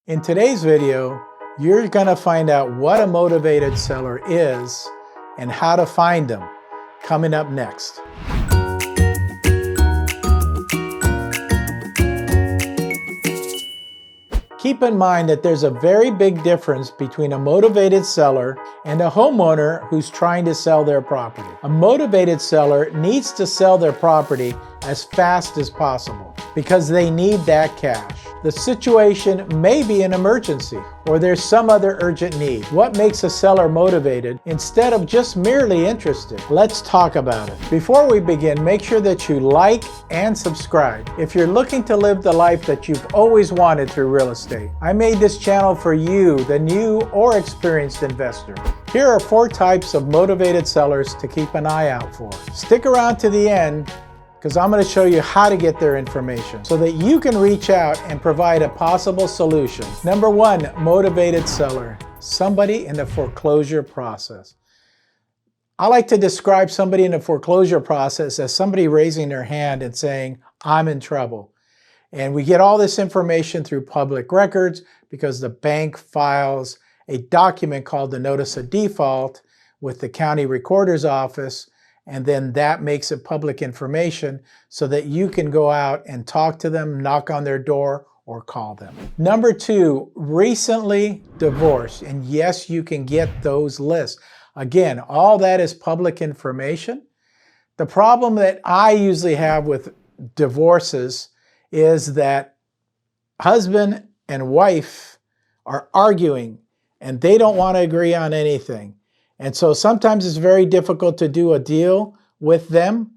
In today's video, you're going to find out what a motivated seller is and how to find them. Coming up next. Keep in mind that there's a very big difference between a motivated seller and a homeowner who's trying to sell their property. A motivated seller needs to sell their property as fast as possible because they need that cash. The situation may be an emergency or there's some other urgent need. What makes a seller motivated instead of just merely interested? Let's talk about it. Before we begin, make sure that you like and subscribe if you're looking to live the life that you've always wanted through real estate. I made this channel for you, the new or experienced investor. Here are 4 types of motivated sellers to keep an eye out for. Stick around to the end, because I'm going to show you how to get their information so that you can reach out and provide a possible solution. Number 1, motivated seller, somebody in the foreclosure process. I like to describe somebody in the foreclosure process as somebody raising their hand and saying, I'm in trouble. And we get all this information through public records because the bank files a document called the Notice of Default with the county recorder's office, and then that makes it public information so that you can go out and talk to them, knock on their door, or call them. Number 2, recently divorced. And yes, you can get those lists. Again, all that is public information. The problem that I usually have with divorces is that husband and wife are arguing and they don't want to agree on anything. And so sometimes it's very difficult to do a deal with them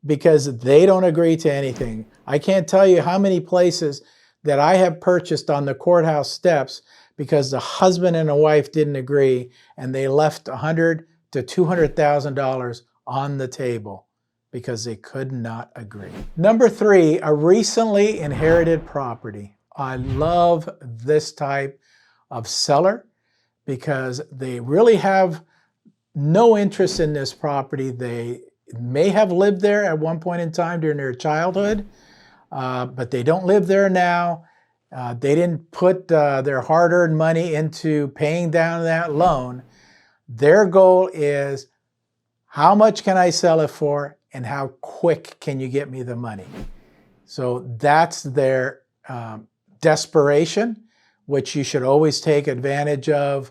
because they don't agree to anything. I can't tell you how many places that I have purchased on the courthouse steps because the husband and the wife didn't agree and they left $100,000 to $200,000 on the table because they could not agree. Number 3, a recently inherited property. I love this type of seller because they really have no interest in this property. They may have lived there at one point in time during their childhood, but they don't live there now. They didn't put their hard-earned money into paying down that loan. Their goal is, how much can I sell it for and how quick can you get me the money? So that's their desperation, which you should always take advantage of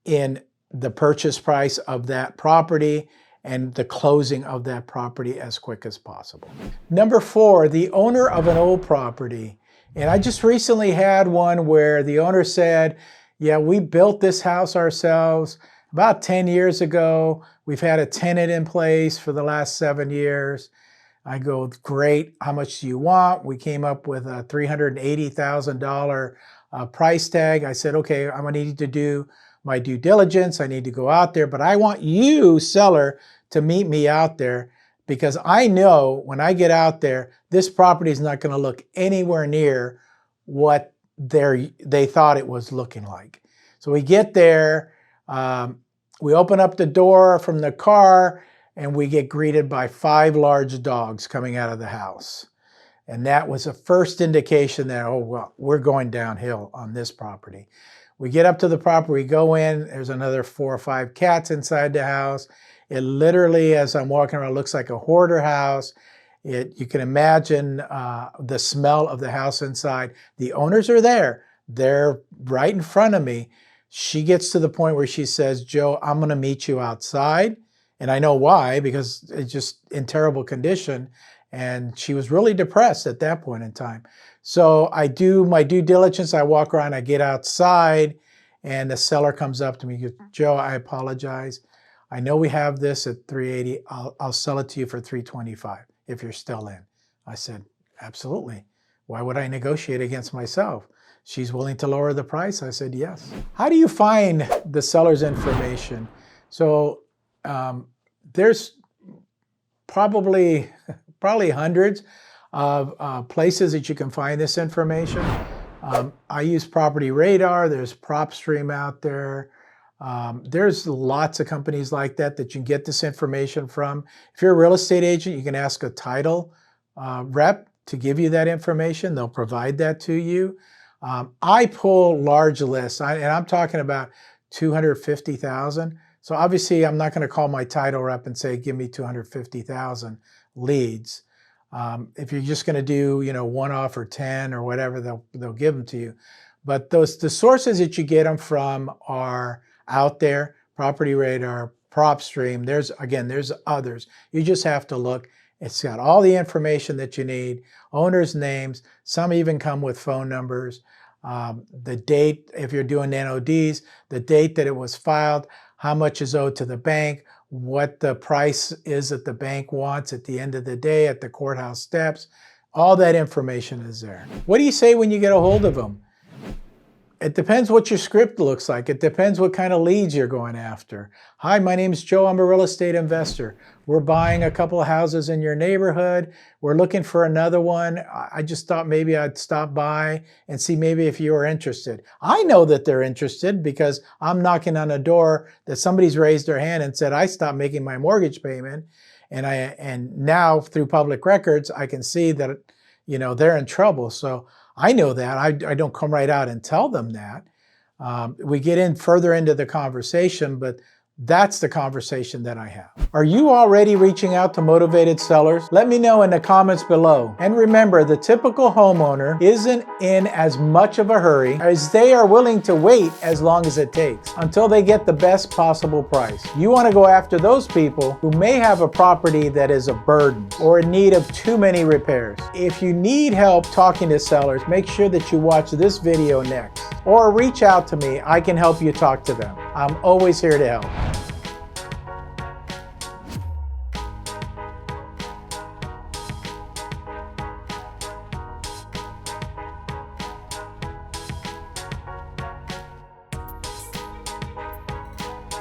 in the purchase price of that property and the closing of that property as quick as possible. Number 4, the owner of an old property. And I just recently had one where the owner said, yeah, we built this house ourselves about 10 years ago. We've had a tenant in place for the last 7 years. I go, great, how much do you want? We came up with a $380,000 price tag. I said, okay, I'm gonna need to do my due diligence. I need to go out there, but I want you, seller, to meet me out there because I know when I get out there, this property is not going to look anywhere near what they thought it was looking like. So we get there, we open up the door from the car, and we get greeted by 5 large dogs coming out of the house. And that was the first indication that, oh, well, we're going downhill on this property. We get up to the property, we go in, there's another 4 or 5 cats inside the house. It literally, as I'm walking around, looks like a hoarder house. You can imagine the smell of the house inside. The owners are there. They're right in front of me. She gets to the point where she says, Joe, I'm gonna meet you outside. And I know why, because it's just in terrible condition. And she was really depressed at that point in time. So I do my due diligence. I walk around, I get outside, and the seller comes up to me and goes, Joe, I apologize. I know we have this at $380. I'll sell it to you for $325 if you're still in. I said, absolutely. Why would I negotiate against myself? She's willing to lower the price? I said, yes. How do you find the seller's information? So there's probably hundreds of places that you can find this information. I use Property Radar. There's PropStream out there. There's lots of companies like that you can get this information from. If you're a real estate agent, you can ask a title rep to give you that information. They'll provide that to you. I pull large lists, and I'm talking about 250,000. So obviously I'm not going to call my title rep and say, give me 250,000 leads. If you're just going to do, one off or 10 or whatever, they'll give them to you. But the sources that you get them from are out there: Property Radar, PropStream. There's others. You just have to look. It's got all the information that you need, owners' names. Some even come with phone numbers, the date, if you're doing NODs, the date that it was filed, how much is owed to the bank, what the price is that the bank wants at the end of the day at the courthouse steps. All that information is there. What do you say when you get a hold of them? It depends what your script looks like. It depends what kind of leads you're going after. Hi, my name is Joe. I'm a real estate investor. We're buying a couple of houses in your neighborhood. We're looking for another one. I just thought maybe I'd stop by and see maybe if you were interested. I know that they're interested because I'm knocking on a door that somebody's raised their hand and said, I stopped making my mortgage payment. And now through public records, I can see that, they're in trouble. So I know that. I don't come right out and tell them that. We get in further into the conversation, but that's the conversation that I have. Are you already reaching out to motivated sellers? Let me know in the comments below. And remember, the typical homeowner isn't in as much of a hurry as they are willing to wait as long as it takes until they get the best possible price. You want to go after those people who may have a property that is a burden or in need of too many repairs. If you need help talking to sellers, make sure that you watch this video next or reach out to me. I can help you talk to them. I'm always here to help.